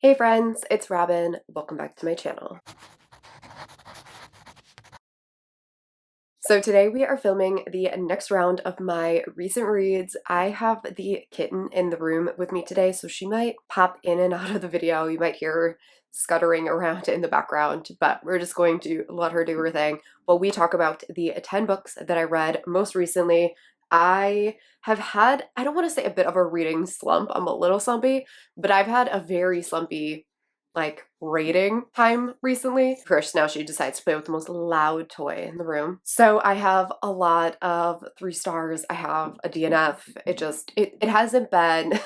Hey friends, it's Robin. Welcome back to my channel. So today we are filming the next round of my recent reads. I have the kitten in the room with me today, so she might pop in and out of the video. You might hear her scuttering around in the background, but we're just going to let her do her thing while we talk about the 10 books that I read most recently. I have had, I don't want to say a bit of a reading slump. I'm a little slumpy, but I've had a very slumpy rating time recently. Of course, now she decides to play with the most loud toy in the room. So I have a lot of 3 stars. I have a DNF. It hasn't been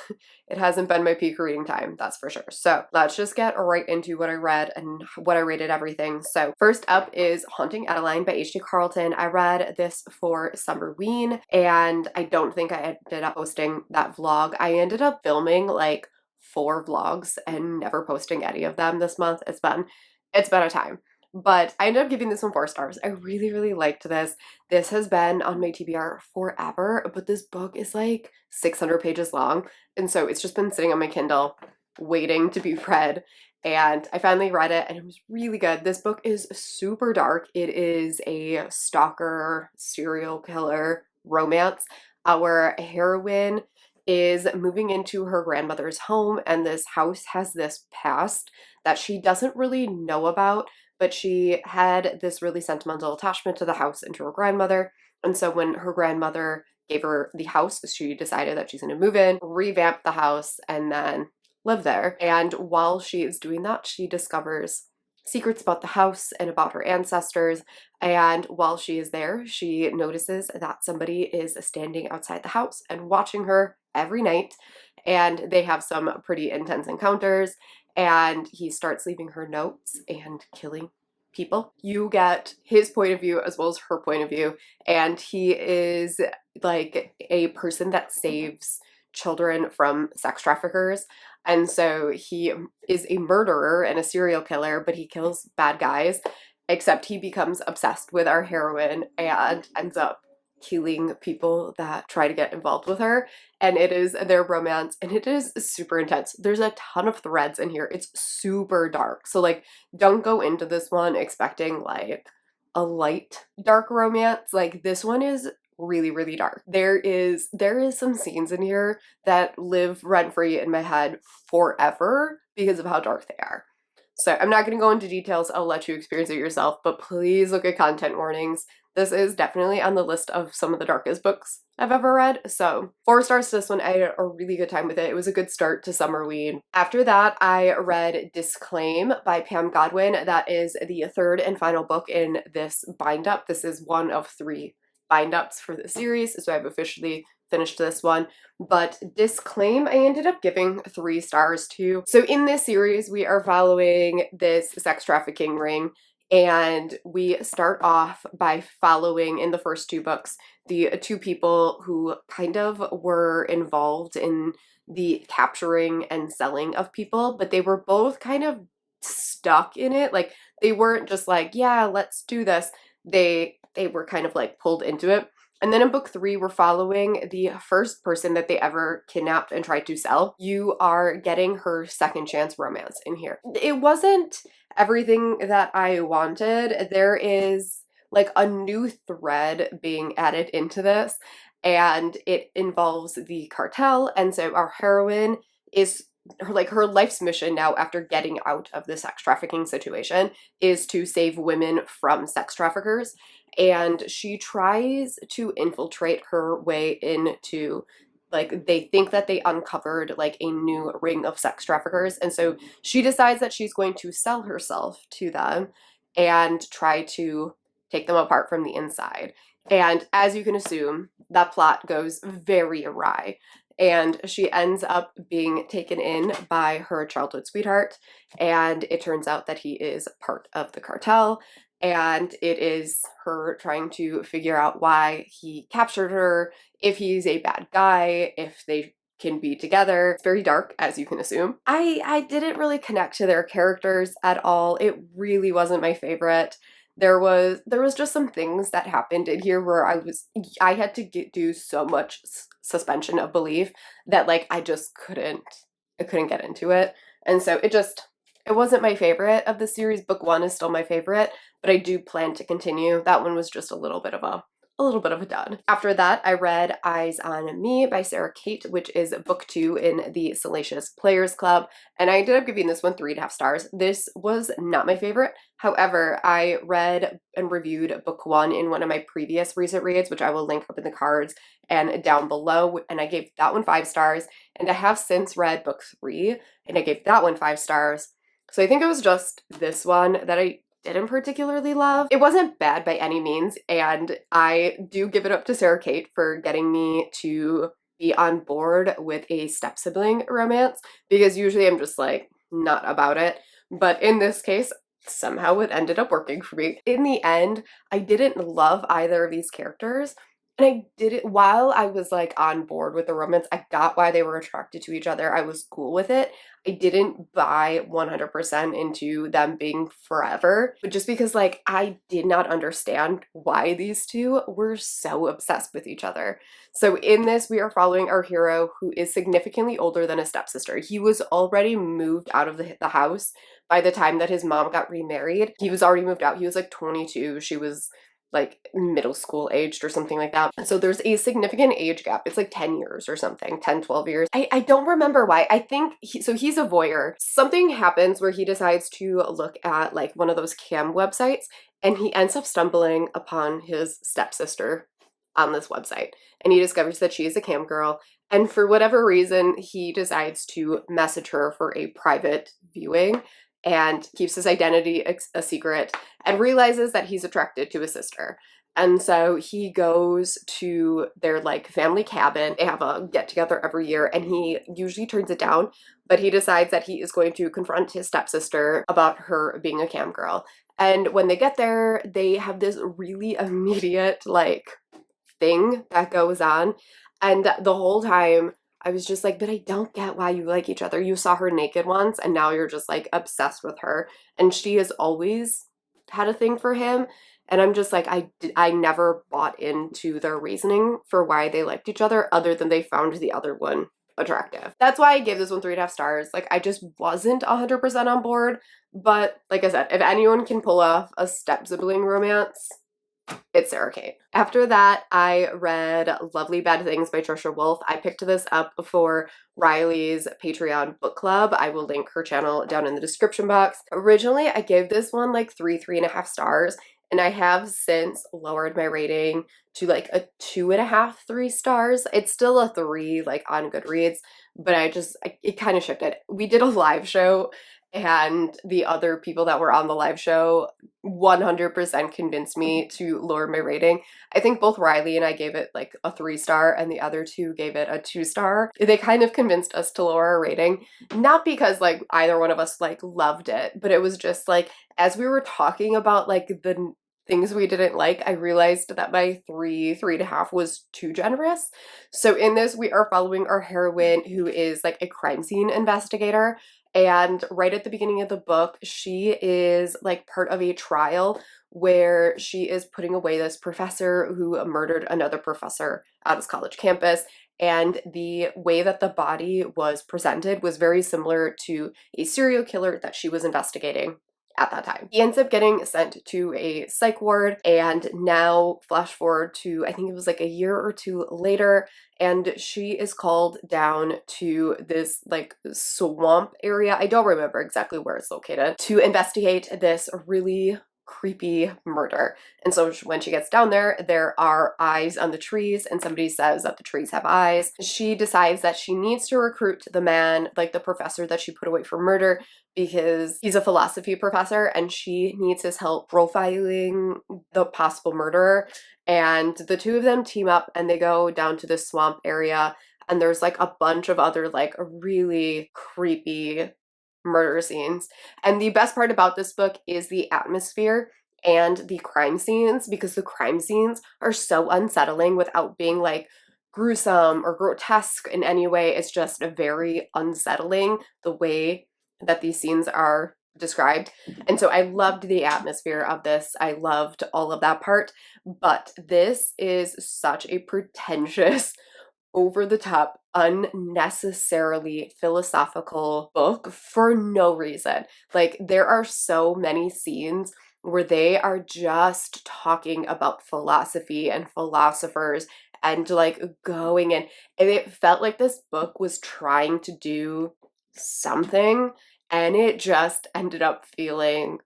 it hasn't been my peak reading time, that's for sure. So let's just get right into what I read and what I rated everything. So first up is Haunting Adeline by H.D. Carlton. I read this for Summerween, and I don't think I ended up posting that vlog. I ended up filming 4 vlogs and never posting any of them this month. It's been a time. But I ended up giving this one 4 stars. I really, really liked this. This has been on my TBR forever, but this book is 600 pages long. And so it's just been sitting on my Kindle waiting to be read. And I finally read it and it was really good. This book is super dark. It is a stalker, serial killer romance. Our heroine is moving into her grandmother's home, and this house has this past that she doesn't really know about, but she had this really sentimental attachment to the house and to her grandmother. And so when her grandmother gave her the house, she decided that she's going to move in, revamp the house, and then live there. And while she is doing that, she discovers secrets about the house and about her ancestors. And while she is there, she notices that somebody is standing outside the house and watching her every night. And they have some pretty intense encounters. And he starts leaving her notes and killing people. You get his point of view as well as her point of view. And he is a person that saves children from sex traffickers. And so he is a murderer and a serial killer, but he kills bad guys, except he becomes obsessed with our heroine and ends up killing people that try to get involved with her. And it is their romance, and it is super intense. There's a ton of threads in here. It's super dark. So don't go into this one expecting a light dark romance. This one is really, really dark. There is some scenes in here that live rent-free in my head forever because of how dark they are. So I'm not going to go into details. I'll let you experience it yourself, but please look at content warnings. This is definitely on the list of some of the darkest books I've ever read. So 4 stars to this one. I had a really good time with it. It was a good start to Summerween. After that, I read Disclaim by Pam Godwin. That is the 3rd and final book in this bind-up. This is one of 3 bind-ups for the series, so I've officially finished this one. But Disclaim, I ended up giving 3 stars to. So in this series, we are following this sex trafficking ring, and we start off by following, in the first 2 books, the 2 people who kind of were involved in the capturing and selling of people, but they were both kind of stuck in it. They weren't just yeah, let's do this. They were kind of pulled into it. And then in book 3, we're following the first person that they ever kidnapped and tried to sell. You are getting her second chance romance in here. It wasn't everything that I wanted. There is a new thread being added into this, and it involves the cartel. And so our heroine is her life's mission now, after getting out of the sex trafficking situation, is to save women from sex traffickers. And she tries to infiltrate her way into, they think that they uncovered a new ring of sex traffickers, and so she decides that she's going to sell herself to them and try to take them apart from the inside. And as you can assume, that plot goes very awry, and she ends up being taken in by her childhood sweetheart, and it turns out that he is part of the cartel. And it is her trying to figure out why he captured her, if he's a bad guy, if they can be together. It's very dark, as you can assume. I didn't really connect to their characters at all. It really wasn't my favorite. There was just some things that happened in here where I had to do so much suspension of belief that I just couldn't get into it. And so it wasn't my favorite of the series. Book 1 is still my favorite, but I do plan to continue. That one was just a little bit of a dud. After that, I read Eyes on Me by Cate, which is book 2 in the Salacious Players Club, and I ended up giving this one 3.5 stars. This was not my favorite. However, I read and reviewed book 1 in one of my previous recent reads, which I will link up in the cards and down below, and I gave that one 5 stars, and I have since read book 3, and I gave that one 5 stars. So I think it was just this one that I didn't particularly love. It wasn't bad by any means, and I do give it up to Cate for getting me to be on board with a step-sibling romance, because usually I'm just like not about it, but in this case somehow it ended up working for me. In the end, I didn't love either of these characters, and I did it while I was like on board with the romance. I got why they were attracted to each other. I was cool with it. I didn't buy 100% into them being forever, but just because like I did not understand why these two were so obsessed with each other. So in this, we are following our hero, who is significantly older than his stepsister. He was already moved out of the house by the time that his mom got remarried. He was already moved out. He was like 22. She was like middle school aged or something like that. So there's a significant age gap. It's like 10 years or something, 10, 12 years. I don't remember why. I think, so he's a voyeur. Something happens where he decides to look at like one of those cam websites, and he ends up stumbling upon his stepsister on this website. And he discovers that she is a cam girl. And for whatever reason, he decides to message her for a private viewing and keeps his identity a secret, and realizes that he's attracted to his sister. And so he goes to their like family cabin. They have a get together every year, and he usually turns it down, but he decides that he is going to confront his stepsister about her being a cam girl. And when they get there, they have this really immediate like thing that goes on. And the whole time I was just like, but I don't get why you like each other. You saw her naked once and now you're just like obsessed with her. And she has always had a thing for him. And I'm just like, I never bought into their reasoning for why they liked each other, other than they found the other one attractive. That's why I gave this one 3.5 stars. Like, I just wasn't 100% on board. But like I said, if anyone can pull off a step-sibling romance, it's Cate. After that, I read Lovely Bad Things by Tricia Wolfe. I picked this up for Riley's Patreon book club. I will link her channel down in the description box. Originally, I gave this one like 3.5 stars, and I have since lowered my rating to like a 2.5, 3 stars. It's still a 3 like on Goodreads, but it kind of shifted. We did a live show, and the other people that were on the live show 100% convinced me to lower my rating. I think both Riley and I gave it like a 3 star, and the other two gave it a 2 star. They kind of convinced us to lower our rating, not because like either one of us like loved it, but it was just like, as we were talking about like the things we didn't like, I realized that my 3.5 was too generous. So in this, we are following our heroine, who is like a crime scene investigator. And right at the beginning of the book, she is like part of a trial where she is putting away this professor who murdered another professor at his college campus. And the way that the body was presented was very similar to a serial killer that she was investigating at that time. He ends up getting sent to a psych ward, and now flash forward to, I think it was like a year or two later, and she is called down to this like swamp area. I don't remember exactly where it's located, to investigate this really creepy murder. And so when she gets down there, there are eyes on the trees, and somebody says that the trees have eyes. She decides that she needs to recruit the man, like the professor that she put away for murder, because he's a philosophy professor and she needs his help profiling the possible murderer. And the two of them team up and they go down to this swamp area, and there's like a bunch of other like really creepy murder scenes. And the best part about this book is the atmosphere and the crime scenes, because the crime scenes are so unsettling without being like gruesome or grotesque in any way. It's just very unsettling the way that these scenes are described. And so I loved the atmosphere of this. I loved all of that part, but this is such a pretentious over the top, unnecessarily philosophical book for no reason. Like, there are so many scenes where they are just talking about philosophy and philosophers and like going in, and it felt like this book was trying to do something, and it just ended up feeling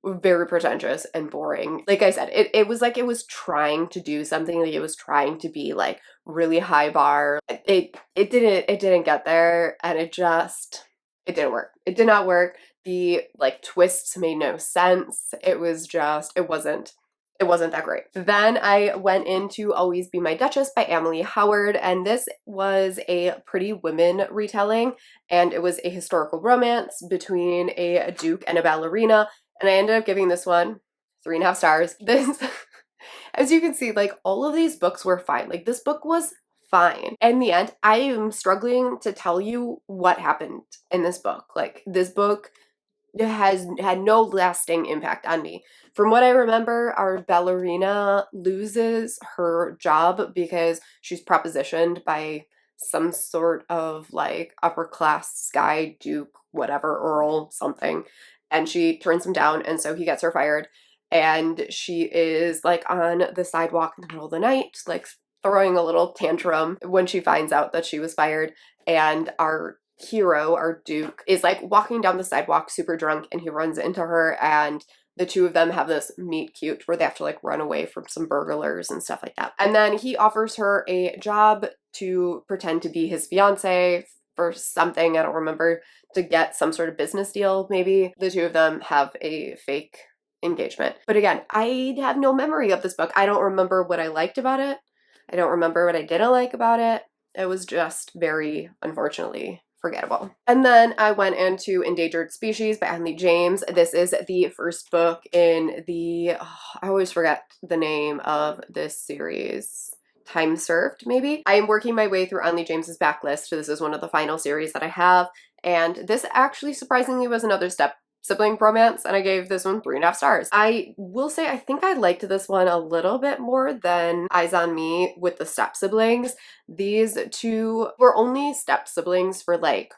very pretentious and boring. Like I said, it was like it was trying to do something, like it was trying to be like really high bar. It didn't get there, and it didn't work. It did not work. The like twists made no sense. It wasn't that great. Then I went into Always Be My Duchess by Amalie Howard, and this was a Pretty Women retelling, and it was a historical romance between a duke and a ballerina, and I ended up giving this one 3.5 stars. This, as you can see, like all of these books were fine. Like this book was fine. In the end, I am struggling to tell you what happened in this book. Like this book has had no lasting impact on me. From what I remember, our ballerina loses her job because she's propositioned by some sort of like upper class guy, duke, whatever, earl, something, and she turns him down, and so he gets her fired. And she is like on the sidewalk in the middle of the night, like throwing a little tantrum when she finds out that she was fired. And our hero, our duke, is like walking down the sidewalk super drunk, and he runs into her, and the two of them have this meet cute where they have to like run away from some burglars and stuff like that. And then he offers her a job to pretend to be his fiance for something, I don't remember, to get some sort of business deal, maybe. The two of them have a fake engagement. But again, I have no memory of this book. I don't remember what I liked about it. I don't remember what I didn't like about it. It was just very, unfortunately, forgettable. And then I went into Endangered Species by Onley James. This is the first book in the, I always forget the name of this series. Time Served, maybe? I am working my way through Onley James's backlist, so this is one of the final series that I have, and this actually surprisingly was another sibling romance, and I gave this one 3.5 stars. I will say I think I liked this one a little bit more than Eyes on Me with the step siblings. These two were only step siblings for like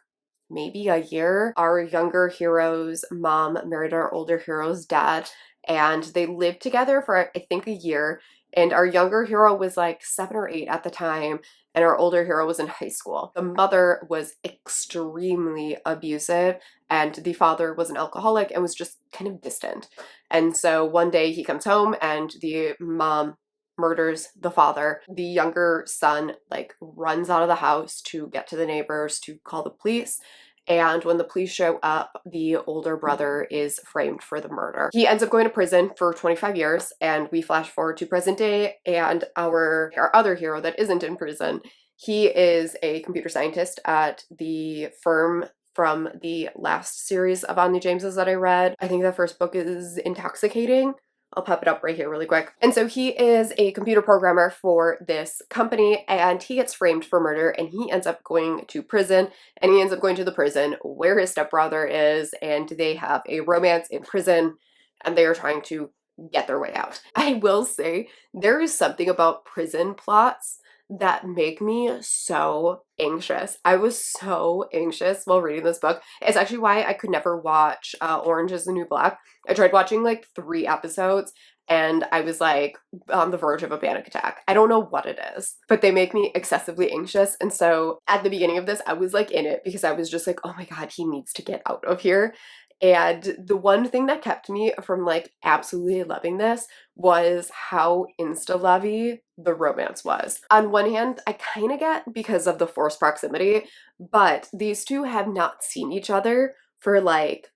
maybe a year. Our younger hero's mom married our older hero's dad, and they lived together for I think a year. And our younger hero was like 7 or 8 at the time, and our older hero was in high school. The mother was extremely abusive, and the father was an alcoholic and was just kind of distant. And so one day he comes home, and the mom murders the father. The younger son like runs out of the house to get to the neighbors to call the police. And when the police show up, the older brother is framed for the murder. He ends up going to prison for 25 years, and we flash forward to present day, and our other hero that isn't in prison, he is a computer scientist at the firm from the last series of Onley James's that I read. I think the first book is Intoxicating. I'll pop it up right here really quick. And so he is a computer programmer for this company, and he gets framed for murder, and he ends up going to prison, and he ends up going to the prison where his stepbrother is, and they have a romance in prison, and they are trying to get their way out. I will say there is something about prison plots that make me so anxious. I was so anxious while reading this book. It's actually why I could never watch Orange is the New Black. I tried watching like 3 episodes, and I was like on the verge of a panic attack. I don't know what it is, but they make me excessively anxious. And so at the beginning of this, I was like in it because I was just like, oh my God, he needs to get out of here. And the one thing that kept me from like absolutely loving this was how insta-lovey the romance was. On one hand, I kind of get because of the forced proximity, but these two have not seen each other for like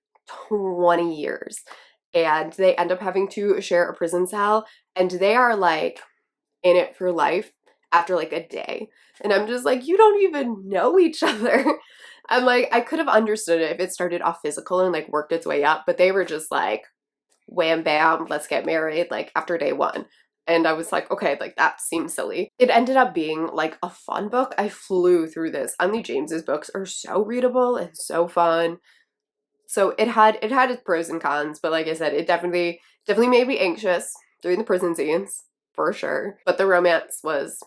20 years. And they end up having to share a prison cell, and they are like in it for life after like a day. And I'm just like, you don't even know each other. I'm like, I could have understood it if it started off physical and like worked its way up, but they were just like, wham bam, let's get married, like after day 1. And I was like, okay, like that seems silly. It ended up being like a fun book. I flew through this. Onley James's books are so readable and so fun. So it had its pros and cons, but like I said, it definitely made me anxious during the prison scenes, for sure. But the romance was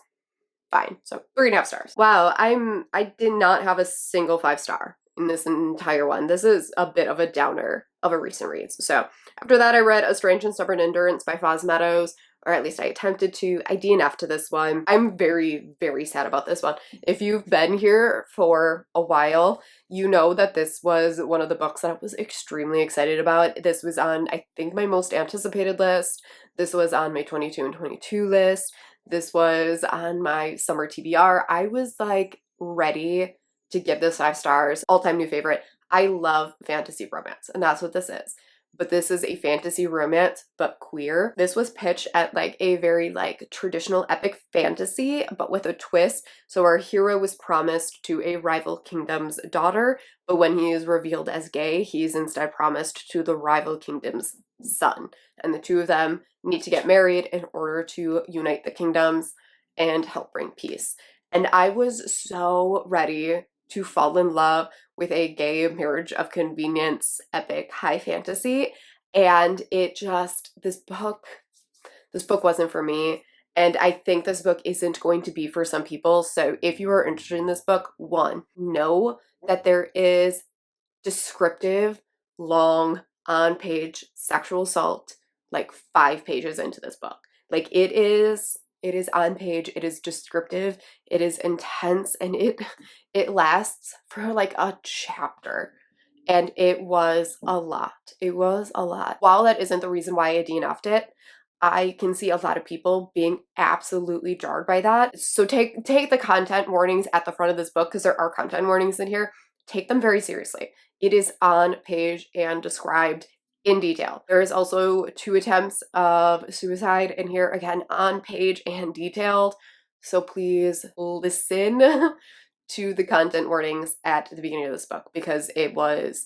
fine. So 3.5 stars. Wow, I did not have a single 5-star in this entire one. This is a bit of a downer of a recent read. So after that, I read A Strange and Stubborn Endurance by Meadows, or at least I attempted to. I DNF'd to this one. I'm very, very sad about this one. If you've been here for a while, you know that this was one of the books that I was extremely excited about. This was on, I think, my most anticipated list. This was on my 22 and 22 list. This was on my summer TBR. I was like ready to give this 5 stars. All-time new favorite. I love fantasy romance, and that's what this is. But this is a fantasy romance, but queer. This was pitched at like a very like traditional epic fantasy, but with a twist. So our hero was promised to a rival kingdom's daughter, but when he is revealed as gay, he's instead promised to the rival kingdom's son. And the two of them need to get married in order to unite the kingdoms and help bring peace. And I was so ready to fall in love with a gay marriage of convenience epic high fantasy, and it just, this book wasn't for me, and I think this book isn't going to be for some people. So if you are interested in this book, one, know that there is descriptive, long, on-page sexual assault like 5 pages into this book. Like it is on page, it is descriptive, it is intense, and it lasts for like a chapter. And it was a lot. It was a lot. While that isn't the reason why I DNF'd it, I can see a lot of people being absolutely jarred by that. So take the content warnings at the front of this book, because there are content warnings in here. Take them very seriously. It is on page and described in detail. There is also 2 attempts of suicide in here, again, on page and detailed. So please listen to the content warnings at the beginning of this book, because it was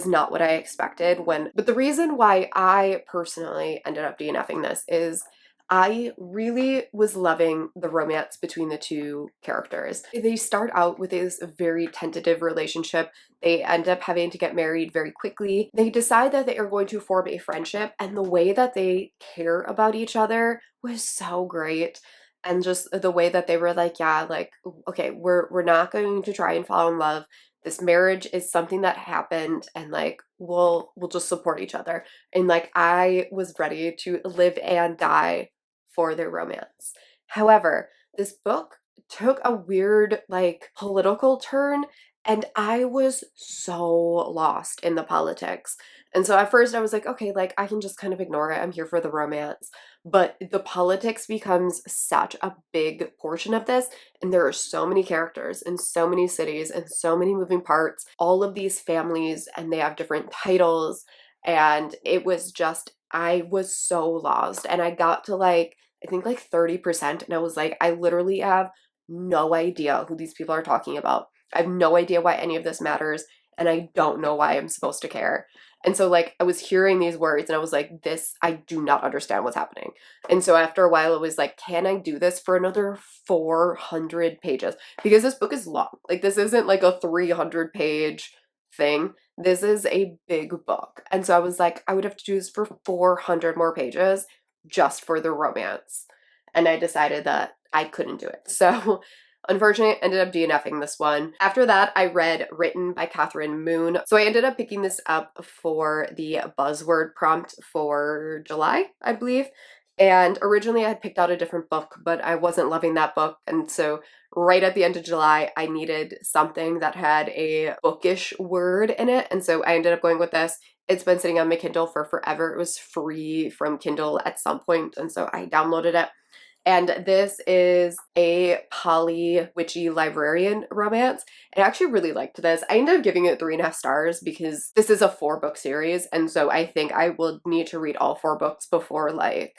not what I expected but the reason why I personally ended up DNFing this is I really was loving the romance between the 2 characters. They start out with this very tentative relationship. They end up having to get married very quickly. They decide that they are going to form a friendship, and the way that they care about each other was so great. And just the way that they were like, yeah, like, okay, we're not going to try and fall in love. This marriage is something that happened, and like we'll just support each other. And like I was ready to live and die for their romance. However, this book took a weird like political turn, and I was so lost in the politics. And so at first I was like, okay, like I can just kind of ignore it. I'm here for the romance. But the politics becomes such a big portion of this, and there are so many characters and so many cities and so many moving parts, all of these families, and they have different titles, and it was just, I was so lost. And I got to like, I think like 30%, and I was like, I literally have no idea who these people are talking about. I have no idea why any of this matters, and I don't know why I'm supposed to care. And so like I was hearing these words and I was like, this, I do not understand what's happening. And so after a while it was like, can I do this for another 400 pages? Because this book is long. Like this isn't like a 300-page thing. This is a big book. And so I was like, I would have to do this for 400 more pages just for the romance. And I decided that I couldn't do it. So unfortunately, I ended up DNFing this one. After that, I read Written by Kathryn Moon. So I ended up picking this up for the buzzword prompt for July, I believe. And originally I had picked out a different book, but I wasn't loving that book. And so right at the end of July, I needed something that had a bookish word in it. And so I ended up going with this. It's been sitting on my Kindle for forever. It was free from Kindle at some point, and so I downloaded it. And this is a poly witchy librarian romance. I actually really liked this. I ended up giving it 3.5 stars because this is a 4-book series, and so I think I will need to read all 4 books before like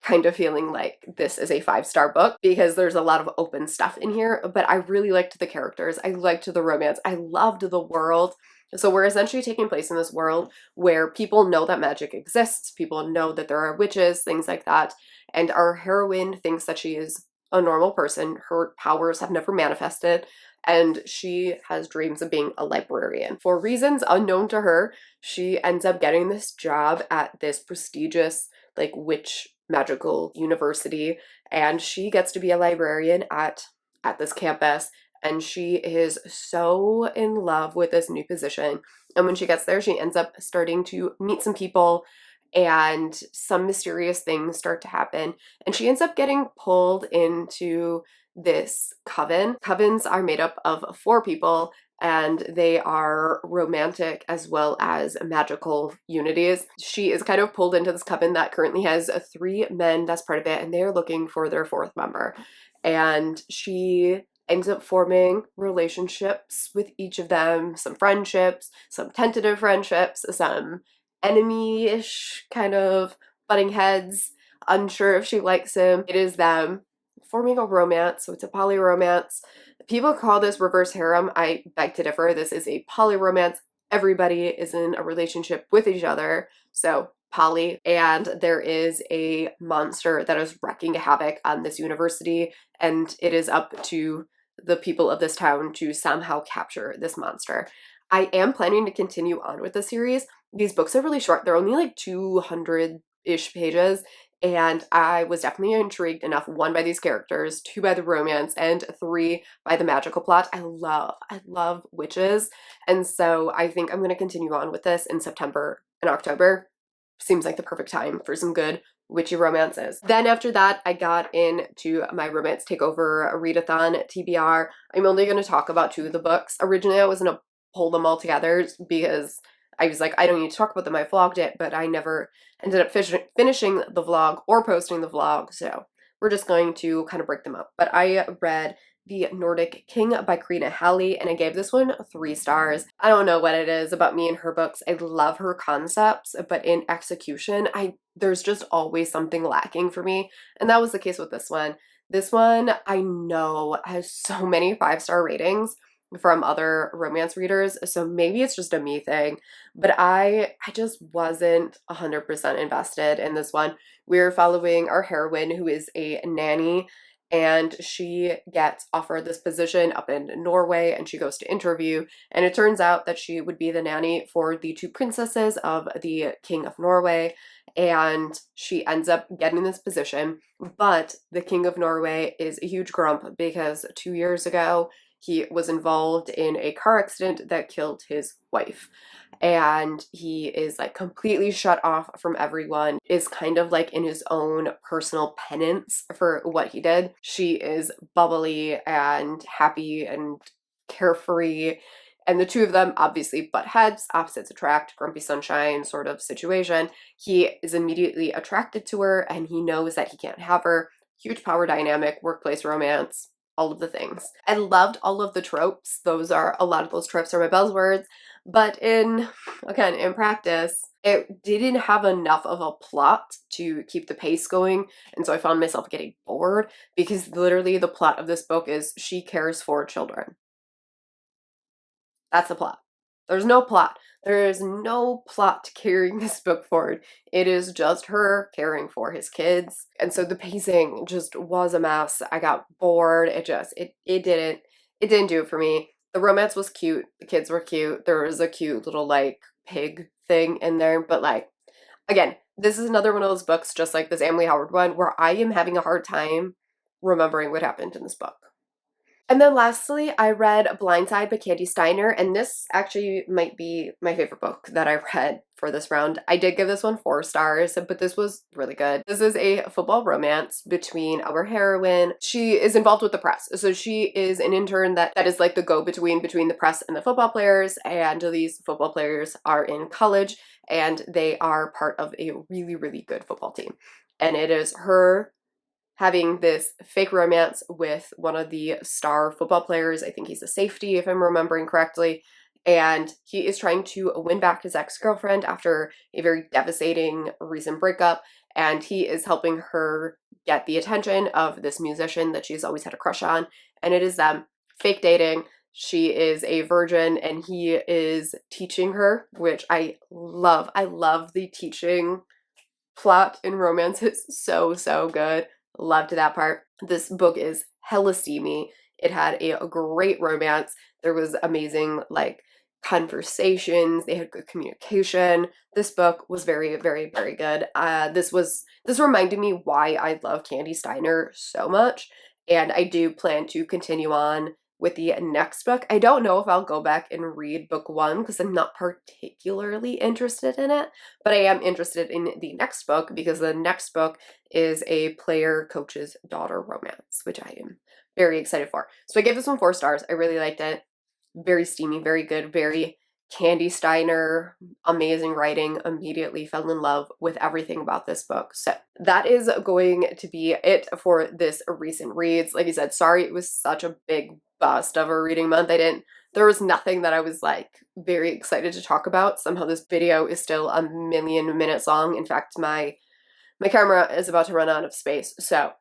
kind of feeling like this is a 5-star book, because there's a lot of open stuff in here. But I really liked the characters. I liked the romance. I loved the world. So we're essentially taking place in this world where people know that magic exists, people know that there are witches, things like that, and our heroine thinks that she is a normal person. Her powers have never manifested, and she has dreams of being a librarian. For reasons unknown to her, she ends up getting this job at this prestigious like witch magical university, and she gets to be a librarian at this campus, and she is so in love with this new position. And when she gets there, she ends up starting to meet some people, and some mysterious things start to happen, and she ends up getting pulled into this coven. Covens are made up of 4 people, and they are romantic as well as magical unities. She is kind of pulled into this coven that currently has 3 men that's part of it, and they're looking for their 4th member. And she ends up forming relationships with each of them, some friendships, some tentative friendships, some enemy-ish kind of butting heads, unsure if she likes him. It is them forming a romance, so it's a poly romance. People call this reverse harem. I beg to differ. This is a poly romance. Everybody is in a relationship with each other, so poly. And there is a monster that is wreaking havoc on this university, and it is up to the people of this town to somehow capture this monster. I am planning to continue on with the series. These books are really short. They're only like 200-ish pages, and I was definitely intrigued enough, 1, by these characters, 2, by the romance, and 3, by the magical plot. I love witches, and so I think I'm going to continue on with this in September and October. Seems like the perfect time for some good witchy romances. Then after that, I got into my Romance Takeover readathon TBR. I'm only going to talk about 2 of the books. Originally, I was going to pull them all together because I was like, I don't need to talk about them. I vlogged it, but I never ended up finishing the vlog or posting the vlog, so we're just going to kind of break them up. But I read The Nordic King by Karina Halle, and I gave this one 3 stars. I don't know what it is about me and her books. I love her concepts, but in execution, there's just always something lacking for me, and that was the case with this one. This one, I know, has so many 5-star ratings from other romance readers, so maybe it's just a me thing, but I just wasn't 100% invested in this one. We're following our heroine, who is a nanny, and she gets offered this position up in Norway, and she goes to interview, and it turns out that she would be the nanny for the 2 princesses of the King of Norway, and she ends up getting this position. But the King of Norway is a huge grump because 2 years ago he was involved in a car accident that killed his wife, and he is like completely shut off from everyone, is kind of like in his own personal penance for what he did. She is bubbly and happy and carefree, and the 2 of them obviously butt heads, opposites attract, grumpy sunshine sort of situation. He is immediately attracted to her, and he knows that he can't have her. Huge power dynamic, workplace romance, all of the things. I loved all of the tropes. A lot of those tropes are my buzzwords, but in practice, it didn't have enough of a plot to keep the pace going, and so I found myself getting bored because literally the plot of this book is she cares for children. That's the plot. There's no plot. There is no plot carrying this book forward. It is just her caring for his kids. And so the pacing just was a mess. I got bored. It didn't do it for me. The romance was cute. The kids were cute. There was a cute little like pig thing in there. But like, again, this is another one of those books, just like this Amalie Howard one, where I am having a hard time remembering what happened in this book. And then lastly, I read Blindside by Kandi Steiner, and this actually might be my favorite book that I read for this round. I did give this one 4 stars, but this was really good. This is a football romance between our heroine. She is involved with the press, so she is an intern that is like the go-between between the press and the football players, and these football players are in college, and they are part of a really, really good football team. And it is her having this fake romance with one of the star football players. I think he's a safety, if I'm remembering correctly. And he is trying to win back his ex-girlfriend after a very devastating recent breakup. And he is helping her get the attention of this musician that she's always had a crush on. And it is them fake dating. She is a virgin and he is teaching her, which I love. I love the teaching plot in romance. It's so, so good. Loved that part. This book is hella steamy. It had a great romance. There was amazing like conversations, they had good communication. This book was very, very, very good. This reminded me why I love Kandi Steiner so much, and I do plan to continue on with the next book. I don't know if I'll go back and read book 1 because I'm not particularly interested in it, but I am interested in the next book because the next book is a player coach's daughter romance, which I am very excited for. So I gave this one 4 stars. I really liked it. Very steamy, very good, very Kandi Steiner, amazing writing. Immediately fell in love with everything about this book. So that is going to be it for this recent reads. Like I said, sorry it was such a big bust of a reading month. There was nothing that I was like very excited to talk about. Somehow this video is still a million minutes long. In fact, my camera is about to run out of space. So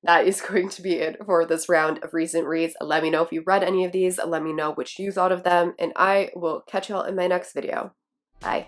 that is going to be it for this round of recent reads. Let me know if you read any of these. Let me know what you thought of them, and I will catch y'all in my next video. Bye.